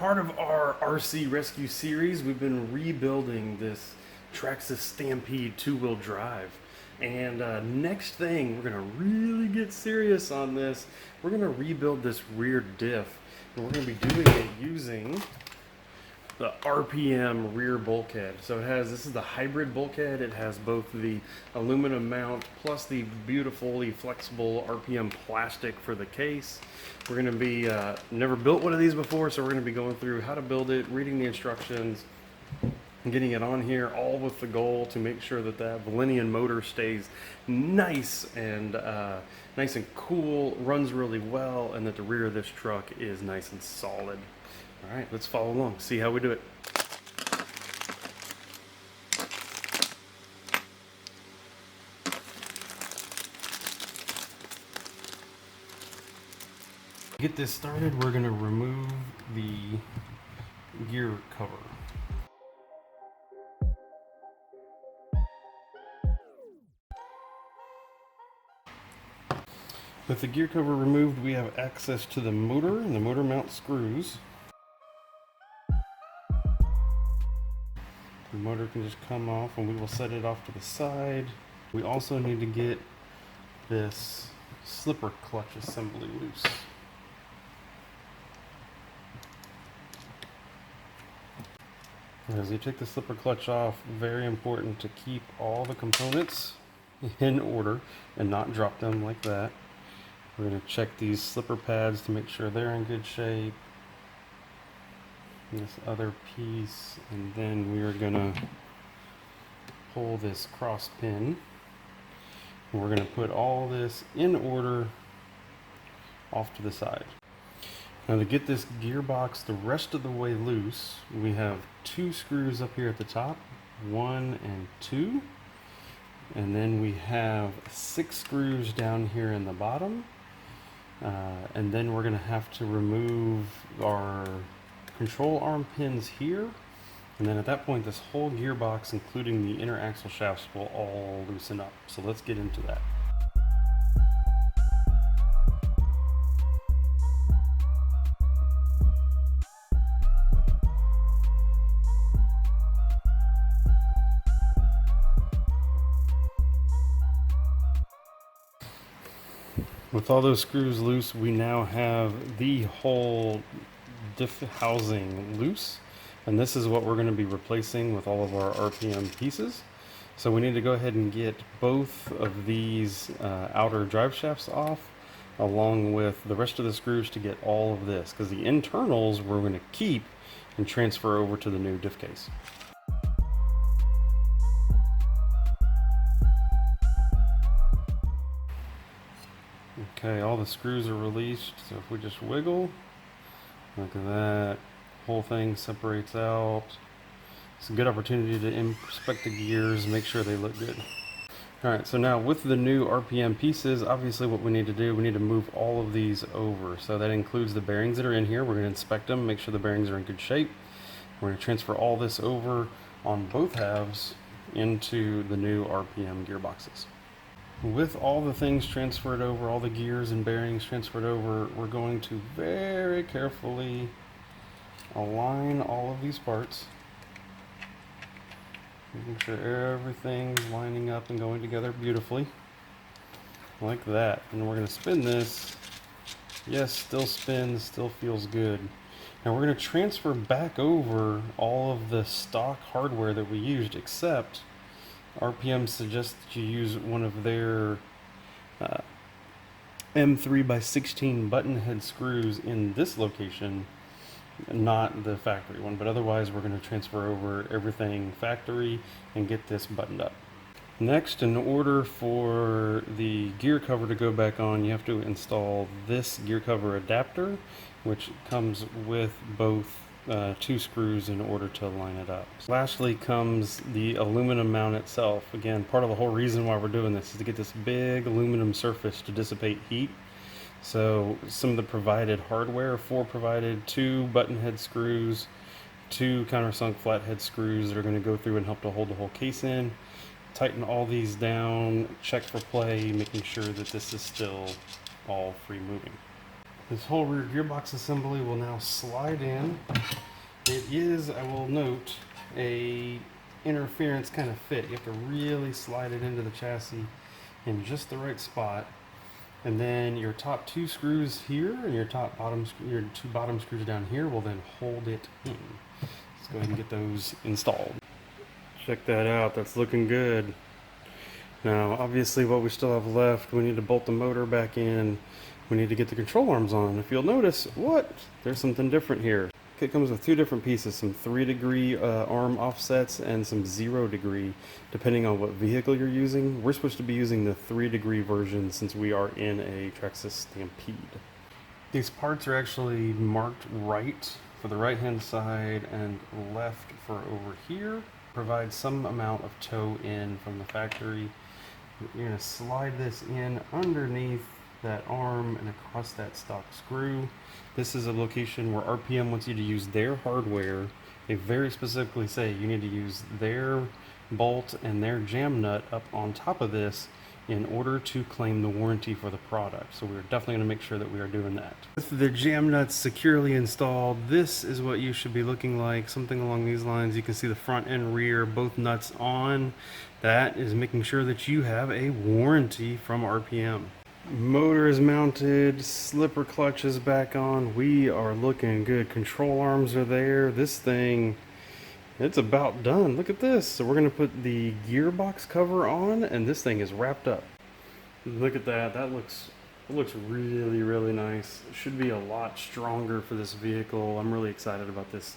part of our RC rescue series, we've been rebuilding this Traxxas Stampede two-wheel drive. And next thing, we're gonna really get serious on this. We're gonna rebuild this rear diff. And we're gonna be doing it using the RPM rear bulkhead. So this is the hybrid bulkhead. It has both the aluminum mount plus the beautifully flexible RPM plastic for the case. We're gonna be, never built one of these before, so we're gonna be going through how to build it, reading the instructions, and getting it on here, all with the goal to make sure that that Valenian motor stays nice and cool, runs really well, and that the rear of this truck is nice and solid. All right, let's follow along, see how we do it. To get this started, we're going to remove the gear cover. With the gear cover removed, we have access to the motor and the motor mount screws. The motor can just come off and we will set it off to the side. We also need to get this slipper clutch assembly loose. As you take the slipper clutch off, very important to keep all the components in order and not drop them like that. We're going to check these slipper pads to make sure they're in good shape. This other piece, and then we are going to pull this cross pin. And we're going to put all this in order off to the side. Now to get this gearbox the rest of the way loose, we have 2 screws up here at the top, 1 and 2. And then we have 6 screws down here in the bottom. And then we're going to have to remove our control arm pins here. And then at that point, this whole gearbox, including the inner axle shafts, will all loosen up. So let's get into that. With all those screws loose, we now have the whole diff housing loose, and this is what we're going to be replacing with all of our RPM pieces. So we need to go ahead and get both of these outer drive shafts off, along with the rest of the screws to get all of this, because the internals we're going to keep and transfer over to the new diff case. Okay, all the screws are released, so if we just wiggle, look at that, whole thing separates out. It's a good opportunity to inspect the gears, make sure they look good. Alright, so now with the new RPM pieces, obviously what we need to do, we need to move all of these over. So that includes the bearings that are in here. We're going to inspect them, make sure the bearings are in good shape. We're going to transfer all this over on both halves into the new RPM gearboxes. With all the things transferred over, all the gears and bearings transferred over, we're going to very carefully align all of these parts, making sure everything's lining up and going together beautifully, like that. And we're going to spin this. Yes, still spins, still feels good. Now we're going to transfer back over all of the stock hardware that we used, except RPM suggests that you use one of their M3x16 button head screws in this location, not the factory one, but otherwise we're going to transfer over everything factory and get this buttoned up. Next, in order for the gear cover to go back on, you have to install this gear cover adapter, which comes with both 2 screws in order to line it up. Lastly comes the aluminum mount itself. Again, part of the whole reason why we're doing this is to get this big aluminum surface to dissipate heat. So some of the provided hardware, 4 provided, 2 button head screws, 2 countersunk flathead screws that are going to go through and help to hold the whole case in. Tighten all these down, check for play, making sure that this is still all free moving. This whole rear gearbox assembly will now slide in. It is, I will note, a interference kind of fit. You have to really slide it into the chassis in just the right spot. And then your top two screws here and your your two bottom screws down here will then hold it in. Let's go ahead and get those installed. Check that out, that's looking good. Now, obviously what we still have left, we need to bolt the motor back in. We need to get the control arms on. If you'll notice, there's something different here. It comes with two different pieces, some 3-degree arm offsets and some 0-degree, depending on what vehicle you're using. We're supposed to be using the 3-degree version since we are in a Traxxas Stampede. These parts are actually marked right for the right-hand side and left for over here. Provide some amount of toe in from the factory. You're going to slide this in underneath that arm and across that stock screw. This is a location where RPM wants you to use their hardware. They very specifically say you need to use their bolt and their jam nut up on top of this in order to claim the warranty for the product. So we're definitely going to make sure that we are doing that. With the jam nuts securely installed, this is what you should be looking like, something along these lines. You can see the front and rear, both nuts on. That is making sure that you have a warranty from RPM. Motor is mounted, slipper clutch is back on. We are looking good. Control arms are there. This thing, it's about done. Look at this. So we're going to put the gearbox cover on and this thing is wrapped up. Look at that. That looks really, really nice. It should be a lot stronger for this vehicle. I'm really excited about this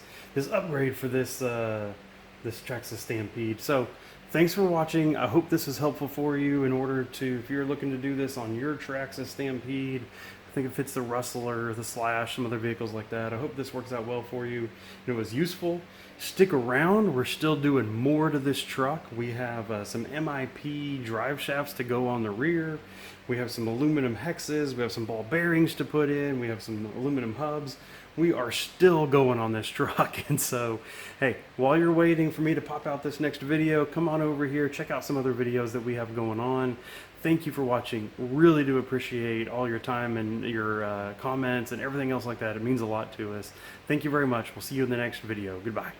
upgrade for this Traxxas Stampede. So thanks for watching. I hope this is helpful for you in order to, if you're looking to do this on your Traxxas Stampede. I think it fits the Rustler, the Slash, some other vehicles like that. I hope this works out well for you and it was useful. Stick around. We're still doing more to this truck. We have some MIP drive shafts to go on the rear. We have some aluminum hexes. We have some ball bearings to put in. We have some aluminum hubs. We are still going on this truck. And so, hey, while you're waiting for me to pop out this next video, come on over here, check out some other videos that we have going on. Thank you for watching. Really do appreciate all your time and your comments and everything else like that. It means a lot to us. Thank you very much. We'll see you in the next video. Goodbye.